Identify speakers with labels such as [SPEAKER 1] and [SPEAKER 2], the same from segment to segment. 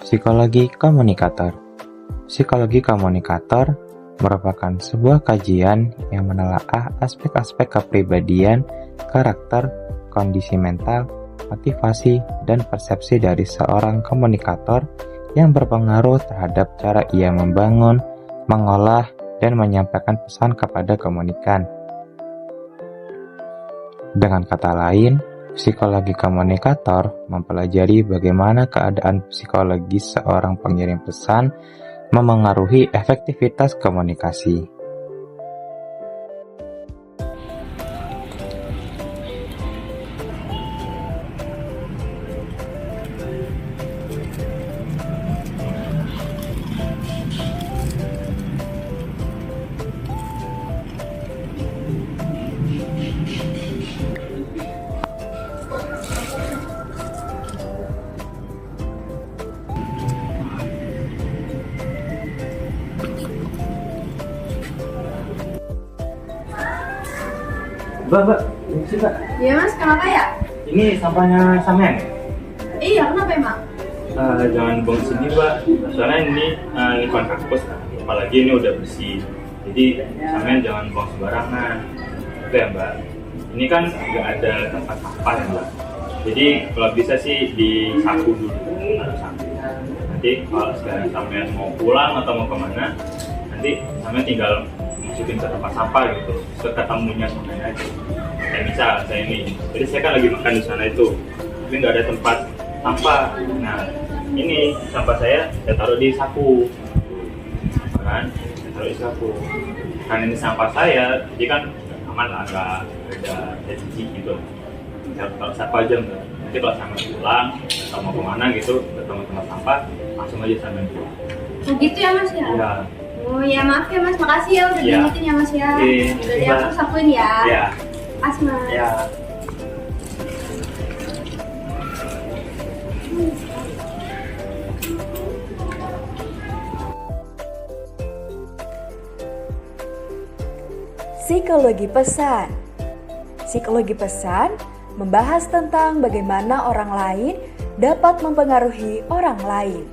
[SPEAKER 1] Psikologi komunikator. Psikologi komunikator merupakan sebuah kajian yang menelaah aspek-aspek kepribadian, karakter, kondisi mental, motivasi, dan persepsi dari seorang komunikator yang berpengaruh terhadap cara ia membangun, mengolah, dan menyampaikan pesan kepada komunikan. Dengan kata lain, psikologi komunikator mempelajari bagaimana keadaan psikologis seorang pengirim pesan memengaruhi efektivitas komunikasi.
[SPEAKER 2] Mbak, ini sih Mbak.
[SPEAKER 3] Iya mas, kenapa ya?
[SPEAKER 2] Ini sampahnya Samen.
[SPEAKER 3] Iya, kenapa emang?
[SPEAKER 2] Jangan buang sini Mbak. Soalnya ini lingkungan kampus, apalagi ini udah bersih. Jadi Samen jangan buang sembarangan. Oke ya Mbak. Ini kan nggak ada tempat sampah ya Mbak. Jadi kalau bisa sih disaku dulu. Saku. Nanti kalau sekarang Samen mau pulang atau mau kemana, nanti Samen tinggal masukin ke tempat sampah gitu, ketemunya sama aja. Kayak misal saya ini, jadi saya kan lagi makan di sana itu, tapi nggak ada tempat sampah. Nah, ini sampah saya taruh di saku, kan? Saya taruh di saku. Kan ini sampah saya, jadi kan aman lah, nggak ada cuci gitu. Saya taruh saku aja nggak. Nanti kalau sama pulang atau mau kemana gitu, ketemu tempat sampah, langsung aja sama pulang.
[SPEAKER 3] Oh gitu ya mas ya?
[SPEAKER 2] Ya.
[SPEAKER 3] Oh ya maaf ya mas, makasih ya udah diingetin ya mas ya. Udah aku sakuin ya.
[SPEAKER 2] Ya.
[SPEAKER 3] As mas.
[SPEAKER 2] Ya.
[SPEAKER 4] Psikologi pesan. Psikologi pesan membahas tentang bagaimana orang lain dapat mempengaruhi orang lain.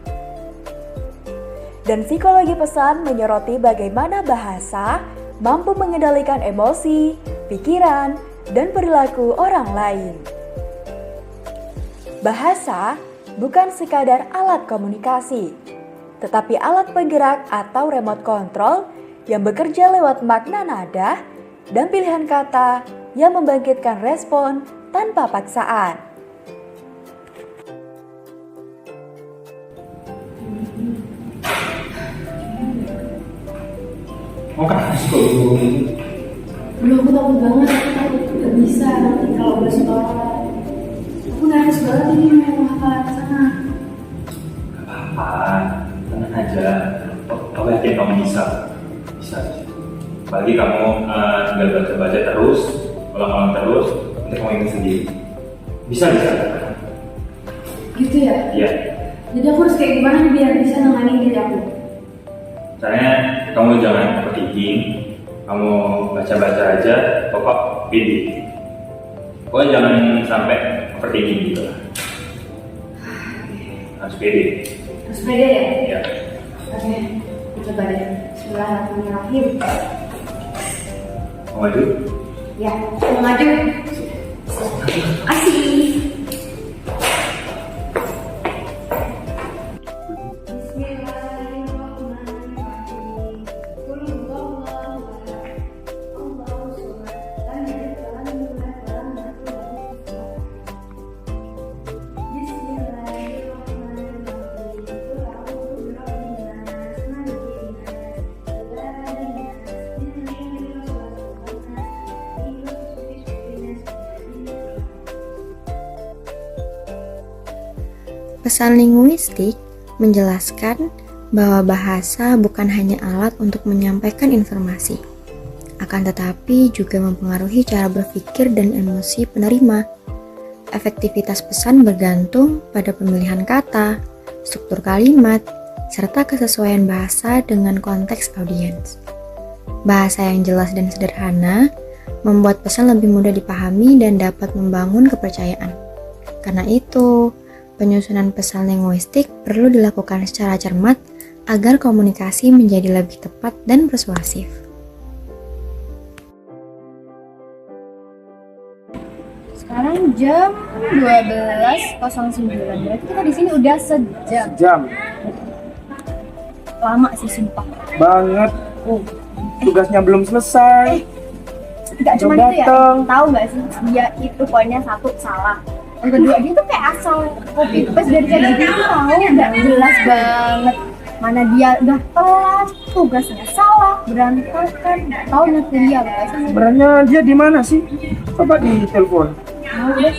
[SPEAKER 4] Dan psikologi pesan menyoroti bagaimana bahasa mampu mengendalikan emosi, pikiran, dan perilaku orang lain. Bahasa bukan sekadar alat komunikasi, tetapi alat penggerak atau remote control yang bekerja lewat makna nada dan pilihan kata yang membangkitkan respon tanpa paksaan.
[SPEAKER 2] Mau kenapa sih kalau ngomong gitu?
[SPEAKER 3] Belum, aku takut banget, aku takut gak bisa nanti kalau bersuara. Aku nervous banget ini mau hafalan ke sana.
[SPEAKER 2] Gak apa-apa, tenang aja. Aku yakin kamu bisa. Bisa. Apalagi kamu tinggal baca-baca terus, ulang-ulang terus, nanti kamu ingat sendiri. Bisa.
[SPEAKER 3] Gitu ya?
[SPEAKER 2] Iya.
[SPEAKER 3] Jadi aku harus kayak gimana nih biar bisa nenganin diri aku?
[SPEAKER 2] Caranya kamu jangan overthinking, kamu baca-baca aja, pokok pede. Pokoknya jangan sampai overthinking gitu lah. Harus pede.
[SPEAKER 3] Harus pede ya?
[SPEAKER 2] Ya.
[SPEAKER 3] Oke, coba deh. Bismillahirrahmanirrahim.
[SPEAKER 2] Mau maju?
[SPEAKER 3] Ya, mau maju. Asik.
[SPEAKER 5] Pesan linguistik menjelaskan bahwa bahasa bukan hanya alat untuk menyampaikan informasi, akan tetapi juga mempengaruhi cara berpikir dan emosi penerima. Efektivitas pesan bergantung pada pemilihan kata, struktur kalimat, serta kesesuaian bahasa dengan konteks audiens. Bahasa yang jelas dan sederhana membuat pesan lebih mudah dipahami dan dapat membangun kepercayaan. Karena itu, penyusunan pesan linguistik perlu dilakukan secara cermat agar komunikasi menjadi lebih tepat dan persuasif.
[SPEAKER 6] Sekarang jam 12.09. Berarti kita di sini udah sejam.
[SPEAKER 7] Jam
[SPEAKER 6] Lama sih sumpah.
[SPEAKER 7] banget. Tugasnya belum selesai.
[SPEAKER 6] Gak cuma
[SPEAKER 7] Belum
[SPEAKER 6] itu ya.
[SPEAKER 7] dateng.
[SPEAKER 6] Tahu nggak sih? Dia itu poinnya satu salah. Yang kedua dia tuh kayak asal copy paste dari ChatGPT itu tahu nggak jelas banget. Mana dia udah telat, tugasnya salah, berantakan, nggak tahu nanti dia guys.
[SPEAKER 7] Sebenarnya dia di mana sih? Coba ditelepon.
[SPEAKER 6] Mau deh.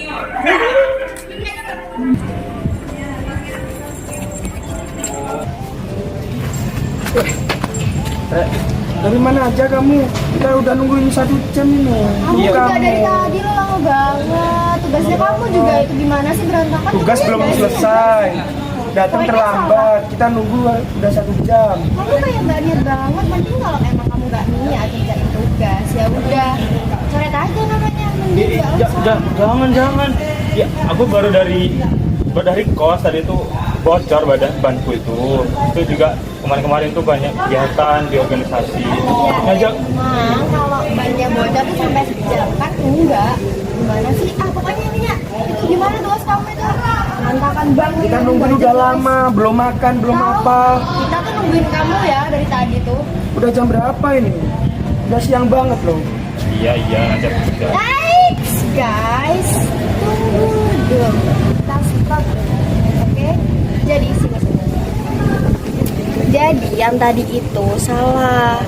[SPEAKER 7] Dari mana aja kamu? Kita udah nungguin 1 jam ini.
[SPEAKER 6] Kamu juga dari tadi lo lama banget. Tugasnya kamu juga itu gimana sih berantakan?
[SPEAKER 7] Tugas
[SPEAKER 6] Kamu
[SPEAKER 7] belum
[SPEAKER 6] lihat nggak sih?
[SPEAKER 7] selesai. Datang
[SPEAKER 6] Poinnya
[SPEAKER 7] terlambat. Kita nunggu udah 1 jam.
[SPEAKER 6] Kamu kayak nggak niat banget. Mending kalau emang kamu nggak niat kerjain tugas, ya udah coret aja namanya. Mending nggak usah.
[SPEAKER 2] Jangan. Ya, aku baru dari kos tadi tuh bocor banku itu juga kemarin tuh banyak kegiatan di organisasi. Ngajak
[SPEAKER 6] Emang kalau bannya bocor tuh sampai sejam kan enggak? Gimana sih? Pokoknya ini ya. Itu gimana tugas kamu itu? Berantakan banget.
[SPEAKER 7] Kita nungguin udah lama, belum makan, belum
[SPEAKER 6] Tahu,
[SPEAKER 7] apa.
[SPEAKER 6] Kita tuh nungguin kamu ya dari tadi tuh.
[SPEAKER 7] Udah jam berapa ini? Udah siang banget loh.
[SPEAKER 2] iya ngajak juga.
[SPEAKER 6] Guys, tunggu dulu. Kita stop dulu. Oke? Jadi sini. Jadi yang tadi itu salah.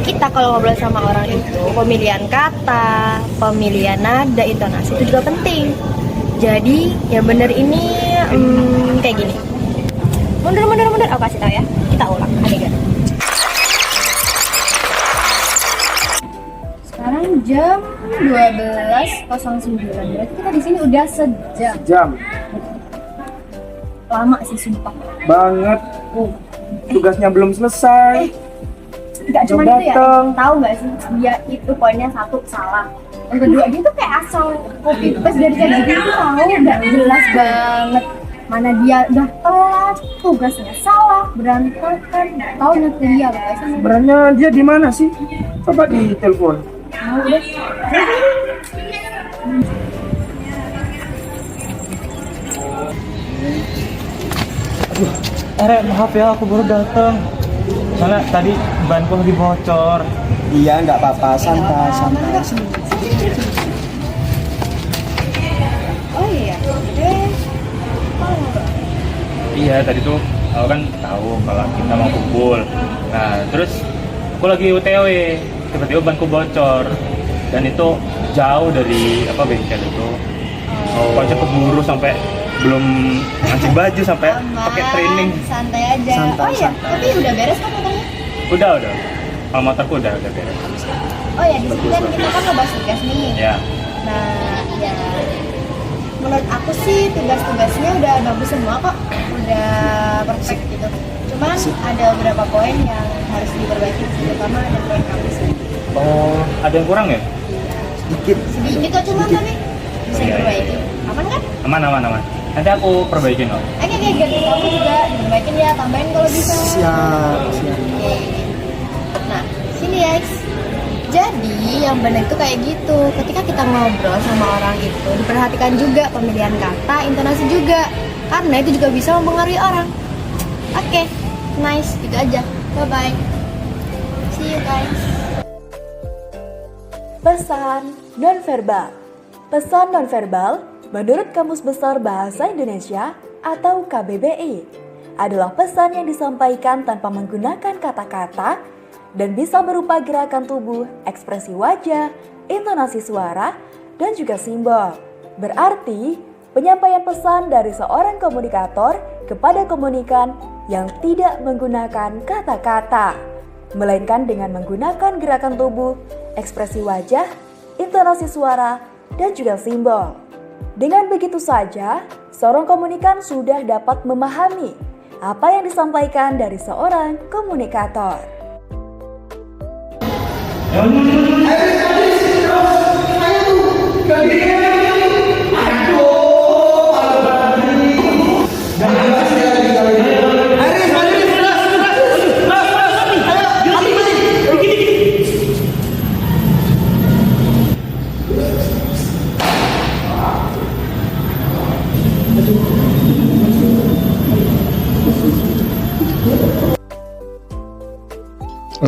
[SPEAKER 6] Kita kalau ngobrol sama orang itu pemilihan kata, pemilihan nada, intonasi itu juga penting. Jadi yang bener ini kayak gini. Mundur. Aku kasih tahu ya. Kita ulang adegan. Sekarang jam 12.09. Berarti kita di sini udah sejam.
[SPEAKER 7] Jam
[SPEAKER 6] Lama sih sumpah.
[SPEAKER 7] banget. Tugasnya belum selesai.
[SPEAKER 6] Gak cuma
[SPEAKER 7] Belum
[SPEAKER 6] itu ya.
[SPEAKER 7] dateng.
[SPEAKER 6] Tahu nggak sih? Dia itu poinnya satu salah. Yang kedua dia tuh kayak asal copy paste dari ChatGPT itu tahu nggak jelas banget. Mana dia udah telat, tugasnya salah, berantakan, nggak tahu nanti dia guys.
[SPEAKER 7] Sebenarnya dia di mana sih? Coba ditelepon.
[SPEAKER 6] Mau deh.
[SPEAKER 2] Maaf ya, aku baru datang. Soalnya tadi banku lagi bocor.
[SPEAKER 7] Iya, nggak apa-apa, santai.
[SPEAKER 6] Oh iya.
[SPEAKER 2] Iya, tadi tuh aku kan tahu kalau kita mau kumpul. Nah, terus aku lagi UTW, tiba-tiba banku bocor. Dan itu jauh dari bengkel itu. Pokoknya keburu sampai belum mancing baju sampai pakai training.
[SPEAKER 6] Santai aja. Oh iya, tapi udah beres kan motornya?
[SPEAKER 2] Udah. Kalau motorku udah beres.
[SPEAKER 6] Oh ya, di sini kan kita kan ngebahas tugas nih.
[SPEAKER 2] Ya.
[SPEAKER 6] Nah, ya menurut aku sih tugas-tugasnya udah bagus semua kok, udah perfect gitu. Cuman ada beberapa poin yang harus diperbaiki, terutama ada poin kamu sih.
[SPEAKER 2] Oh, ada yang kurang ya?
[SPEAKER 6] Sedikit kok cuman tapi bisa diperbaiki. Aman kan?
[SPEAKER 2] Aman. Nanti aku perbaikin loh.
[SPEAKER 6] Oke, ganti kamu juga diperbaikin ya, tambahin kalau bisa.
[SPEAKER 7] Siap.
[SPEAKER 6] Oke. Nah, sini ya. Jadi yang benar itu kayak gitu. Ketika kita ngobrol sama orang itu, diperhatikan juga pemilihan kata, intonasi juga. Karena itu juga bisa mempengaruhi orang. Oke, nice. Itu aja. Bye-bye. See you guys.
[SPEAKER 4] Pesan nonverbal. Pesan nonverbal menurut Kamus Besar Bahasa Indonesia atau KBBI adalah pesan yang disampaikan tanpa menggunakan kata-kata dan bisa berupa gerakan tubuh, ekspresi wajah, intonasi suara, dan juga simbol. Berarti, penyampaian pesan dari seorang komunikator kepada komunikan yang tidak menggunakan kata-kata, melainkan dengan menggunakan gerakan tubuh, ekspresi wajah, intonasi suara, dan juga simbol. Dengan begitu saja, seorang komunikan sudah dapat memahami apa yang disampaikan dari seorang komunikator.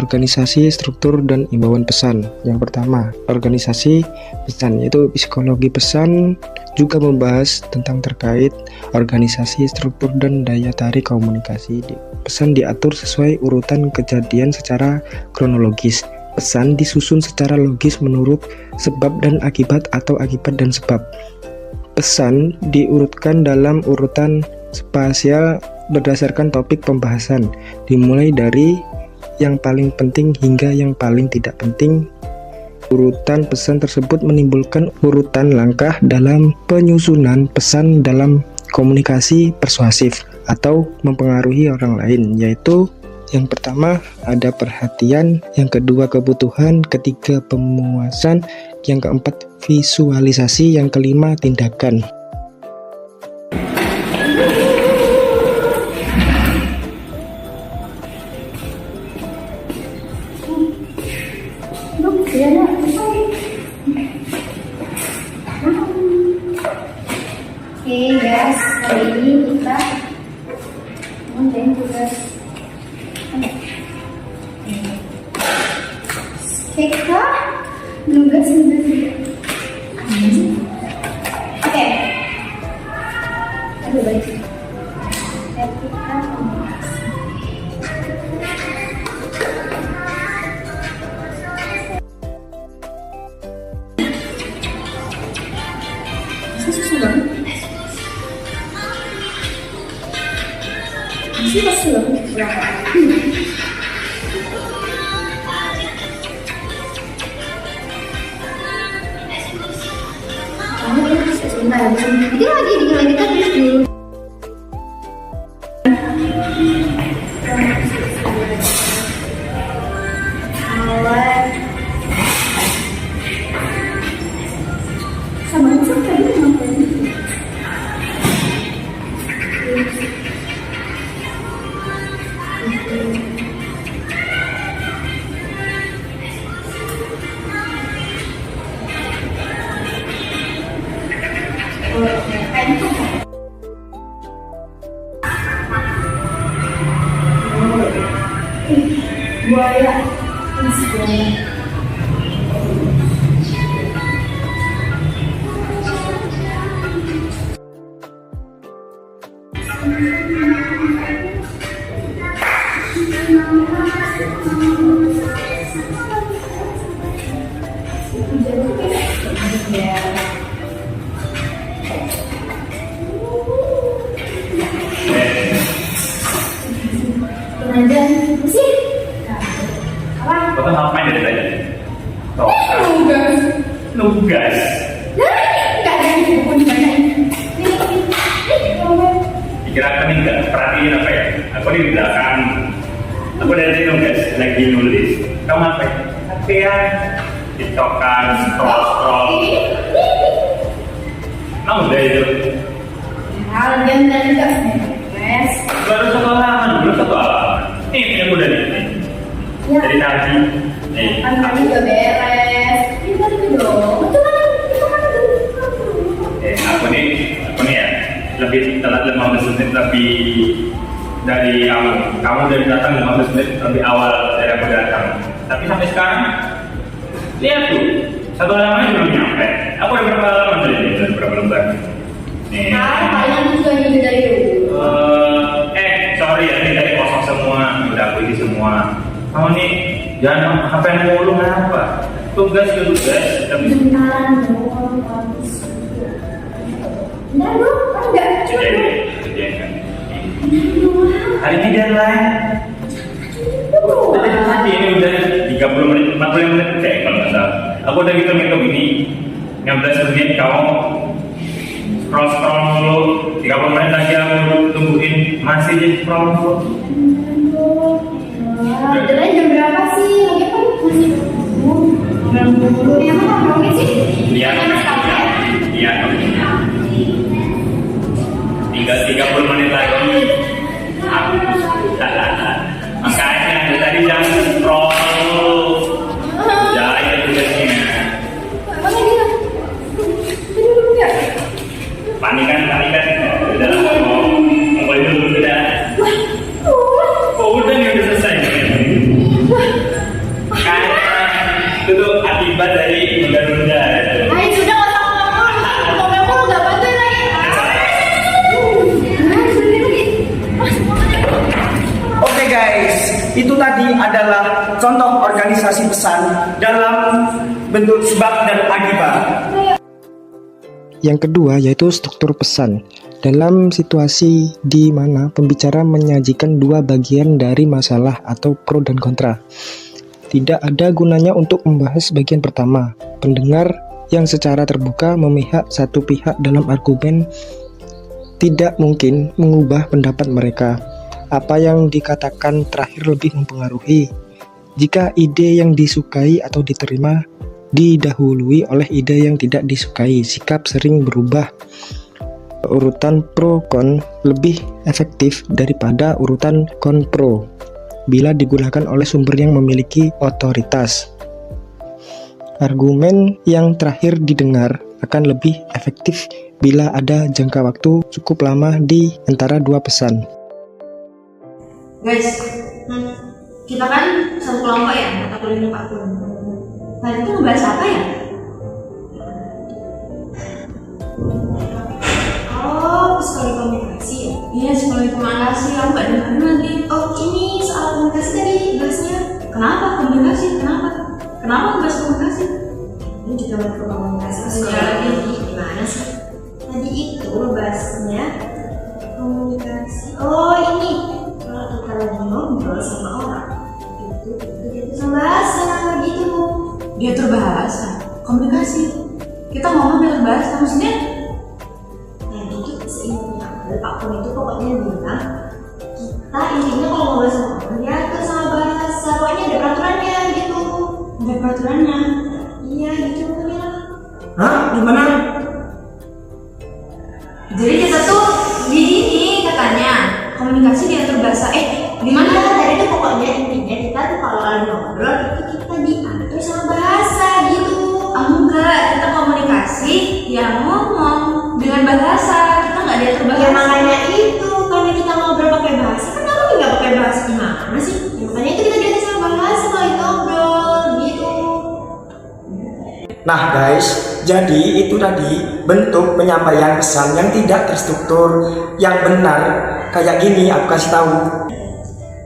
[SPEAKER 7] organisasi, struktur, dan imbauan pesan. Yang pertama, organisasi pesan, yaitu psikologi pesan juga membahas tentang terkait organisasi, struktur, dan daya tarik komunikasi. Pesan diatur sesuai urutan kejadian secara kronologis. Pesan disusun secara logis menurut sebab dan akibat atau akibat dan sebab. Pesan diurutkan dalam urutan spasial berdasarkan topik pembahasan, dimulai dari yang paling penting hingga yang paling tidak penting. Urutan pesan tersebut menimbulkan urutan langkah dalam penyusunan pesan dalam komunikasi persuasif atau mempengaruhi orang lain, yaitu yang pertama ada perhatian, yang kedua kebutuhan, ketiga pemuasan, yang keempat visualisasi, yang kelima tindakan.
[SPEAKER 6] Oke guys, kali ini kita ngerjain tugas kita nugas oke. Aduh baik. Kita
[SPEAKER 3] susah banget. Masih pasti loh. Sebentar, jadi lagi dilanjutkan dulu. Sama tadi ngapain? Buaya. Pengajian sih? Apa?
[SPEAKER 2] Kau ngapain dari tadi?
[SPEAKER 3] Nugas.
[SPEAKER 2] Nugas.
[SPEAKER 3] Nah, nggak ada yang buku di mana ini.
[SPEAKER 2] Dikira apa nih nggak perhatiin apa ya? Aku di belakang. Aku dari tadi nugas lagi nulis. Kamu ngapain? Hp-an, tiktokan, scroll. Nah udah itu.
[SPEAKER 3] Kalian dan juga guys.
[SPEAKER 2] Baru satu halaman, belum satu halaman. Ini yang udah nih.
[SPEAKER 3] Ya.
[SPEAKER 2] Dari tadi. Nih.
[SPEAKER 3] Kan tadi udah beres. Pintar dong. Itu kan
[SPEAKER 2] Aku nih ya lebih telat 15 menit lebih dari awal. Kamu dari datang 15 menit lebih awal dari aku datang. Tapi sampai sekarang lihat tuh satu halaman belum nyampe. Aku udah berapa halaman tadi? Udah berapa lembar? Nih.
[SPEAKER 3] nah, kalian juga juga dari dulu.
[SPEAKER 2] Sorry ya, ini dari kosong semua. Udah aku isi semua. Kamu nih jangan apa yang mulu kenapa? Tugas ke tugas. Tapi
[SPEAKER 3] Beneran dong, habis. Nah, dong, enggak cukup.
[SPEAKER 2] Hari ini deadline. Tadi ini udah 30 menit, 40 menit cek kalau nggak salah. Aku udah hitung ini 15 menit kamu scroll dulu, 30 menit lagi aku tungguin masih di scroll dulu.
[SPEAKER 3] Deadline jam berapa sih? Lagi kan masih jam 10. Emang ngomongin sih?
[SPEAKER 2] Iya. Iya. Tinggal 30 menit lagi. Makanya tadi jangan scroll. Ya itu tugasnya. Panikan. Udah lah, mau dulu udah. Oh udah nih udah selesai. akibat dari menunda-nunda.
[SPEAKER 3] Ay, sudah nggak usah ngomong. Kamu nggak bantuin lagi.
[SPEAKER 8] Oke guys, itu tadi adalah contoh organisasi pesan dalam bentuk sebab dan akibat.
[SPEAKER 7] Yang kedua yaitu struktur pesan. Dalam situasi di mana pembicara menyajikan dua bagian dari masalah atau pro dan kontra, tidak ada gunanya untuk membahas bagian pertama. Pendengar yang secara terbuka memihak satu pihak dalam argumen tidak mungkin mengubah pendapat mereka. Apa yang dikatakan terakhir lebih mempengaruhi. Jika ide yang disukai atau diterima didahului oleh ide yang tidak disukai, sikap sering berubah. Urutan pro-kon lebih efektif daripada urutan kon-pro bila digunakan oleh sumber yang memiliki otoritas. Argumen yang terakhir didengar akan lebih efektif bila ada jangka waktu cukup lama di antara dua pesan.
[SPEAKER 3] Guys, kita kan satu kelompok ya, mata kuliah 40. Tadi itu ngebahas apa ya? Oh, psikologi komunikasi ya? Iya, psikologi komunikasi. Aku gak dengar nanti. Oh, ini soal komunikasi tadi bahasnya. Kenapa komunikasi? Kenapa bahas komunikasi? Ini juga masuk komunikasi. Lagi gimana sih? Tadi itu bahasnya komunikasi. Oh, ini kalau kita lagi ngobrol sama orang itu dia tuh sama bahasa gitu. Dia berbahasa, komunikasi. Kita ngomong dengan bahasa, maksudnya Pak Kun itu pokoknya bilang kita intinya kalau ngobrol sama orang ya itu sama bahasa, pokoknya ada peraturannya gitu. Ada peraturannya? Iya gitu pokoknya.
[SPEAKER 8] Hah? Gimana?
[SPEAKER 3] Jadi kita tuh di ini katanya komunikasi diatur bahasa. Gimana? Tadi itu pokoknya intinya kita tuh kalau lagi ngobrol itu kita diatur sama bahasa gitu. Enggak, kita komunikasi yang ngomong dengan bahasa. Diatur bahasa. Ya makanya itu, karena kita ngobrol pakai bahasa, kan kamu nggak pakai bahasa gimana sih? Ya, makanya itu kita diatur sama bahasa kalau ngobrol gitu.
[SPEAKER 8] Nah guys, jadi itu tadi bentuk penyampaian pesan yang tidak terstruktur, yang benar. Kayak gini aku kasih tahu.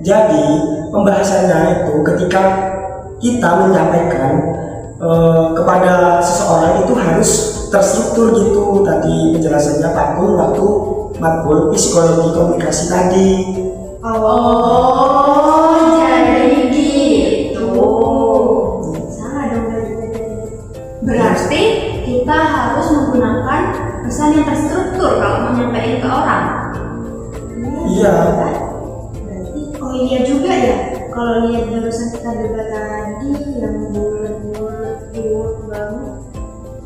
[SPEAKER 8] Jadi pembahasannya itu ketika kita menyampaikan kepada seseorang itu harus terstruktur gitu. Tadi penjelasannya Pak Kun waktu matkul psikologi komunikasi tadi.
[SPEAKER 3] Oh, jadi gitu. Sama dong berarti kita harus menggunakan pesan yang terstruktur kalau menyampaikan ke orang.
[SPEAKER 8] Iya.
[SPEAKER 3] Berarti oh iya juga ya. Kalau lihat barusan kita debat tadi yang bulat banget,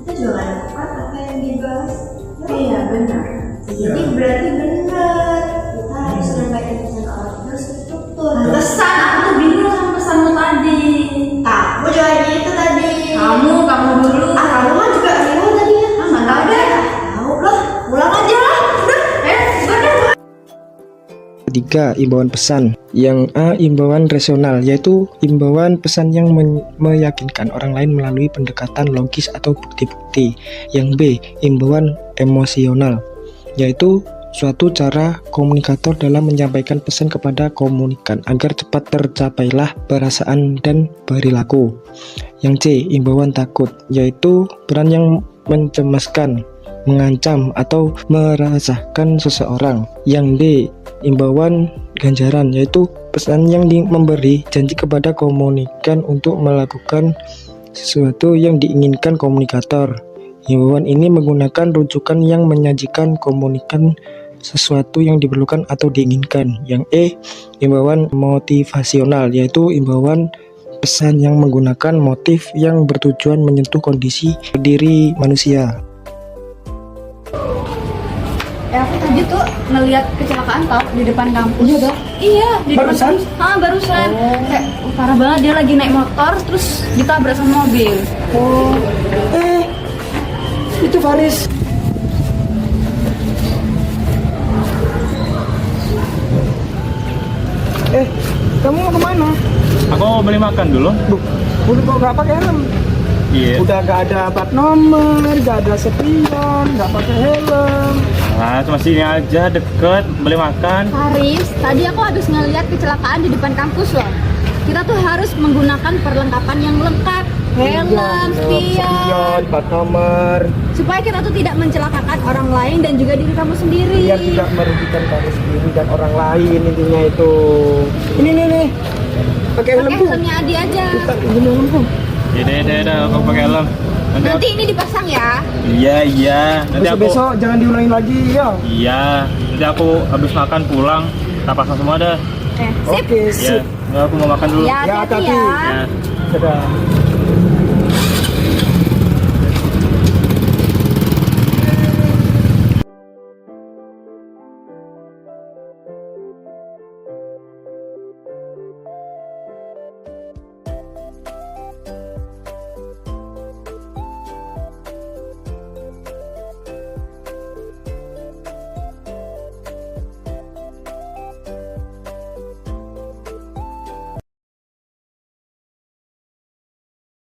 [SPEAKER 3] kita juga nggak dapat apa yang dibahas. Iya benar. Jadi berarti benar kita harus menyampaikan pesan orang terus struktur. Pesan aku tuh bingung sama pesanmu tadi. Aku juga gitu tadi. Kamu dulu. Kamu kan juga bingung tadi ya. Nggak tahu deh. Tahu lah. Ulang aja lah. Udah. Udah.
[SPEAKER 7] Ketiga, imbauan pesan. Yang A, imbauan rasional, yaitu imbauan pesan yang meyakinkan orang lain melalui pendekatan logis atau bukti-bukti. Yang B, imbauan emosional, yaitu suatu cara komunikator dalam menyampaikan pesan kepada komunikan agar cepat tercapailah perasaan dan perilaku. Yang C, imbauan takut, yaitu peran yang mencemaskan, mengancam atau meresahkan seseorang. Yang D, imbauan ganjaran, yaitu pesan yang memberi janji kepada komunikan untuk melakukan sesuatu yang diinginkan komunikator. Imbauan ini menggunakan rujukan yang menyajikan komunikan sesuatu yang diperlukan atau diinginkan. Yang E, imbauan motivasional, yaitu imbauan pesan yang menggunakan motif yang bertujuan menyentuh kondisi diri manusia.
[SPEAKER 9] Aku tadi tuh ngeliat kecelakaan tau di depan kampus. Iya dong? Iya, di
[SPEAKER 8] barusan?
[SPEAKER 9] depan barusan. Kayak parah banget, dia lagi naik motor terus ditabrak sama mobil.
[SPEAKER 8] Oh, itu Faris. Kamu mau kemana?
[SPEAKER 2] Aku mau beli makan dulu.
[SPEAKER 8] Udah kok nggak pakai helm?
[SPEAKER 2] Iya.
[SPEAKER 7] Udah gak ada plat nomor, gak ada spion, gak pakai helm.
[SPEAKER 2] Nah, cuma sini aja deket, boleh makan.
[SPEAKER 9] Haris, tadi aku habis ngeliat kecelakaan di depan kampus loh. Kita tuh harus menggunakan perlengkapan yang lengkap, helm, spion,
[SPEAKER 7] plat nomor,
[SPEAKER 9] supaya kita tuh tidak mencelakakan orang lain dan juga diri kamu sendiri.
[SPEAKER 7] biar tidak merugikan kamu sendiri dan orang lain, intinya itu. Ini nih, pakai helm
[SPEAKER 9] Pakai
[SPEAKER 7] Bu.
[SPEAKER 9] helmnya Adi aja.
[SPEAKER 7] Ini helm Bu.
[SPEAKER 2] Yaudah, aku pakai helm.
[SPEAKER 9] Nanti ini dipasang ya.
[SPEAKER 2] Iya. Nanti aku.
[SPEAKER 7] Besok jangan diulangin lagi ya.
[SPEAKER 2] Iya. Nanti aku habis makan pulang, kita pasang semua dah.
[SPEAKER 9] Sip.
[SPEAKER 7] Oke,
[SPEAKER 2] Iya.
[SPEAKER 7] sip.
[SPEAKER 2] Aku mau makan dulu.
[SPEAKER 9] Ya, hati-hati
[SPEAKER 7] hati-hati.
[SPEAKER 9] ya.
[SPEAKER 2] Ya.
[SPEAKER 7] Dadah.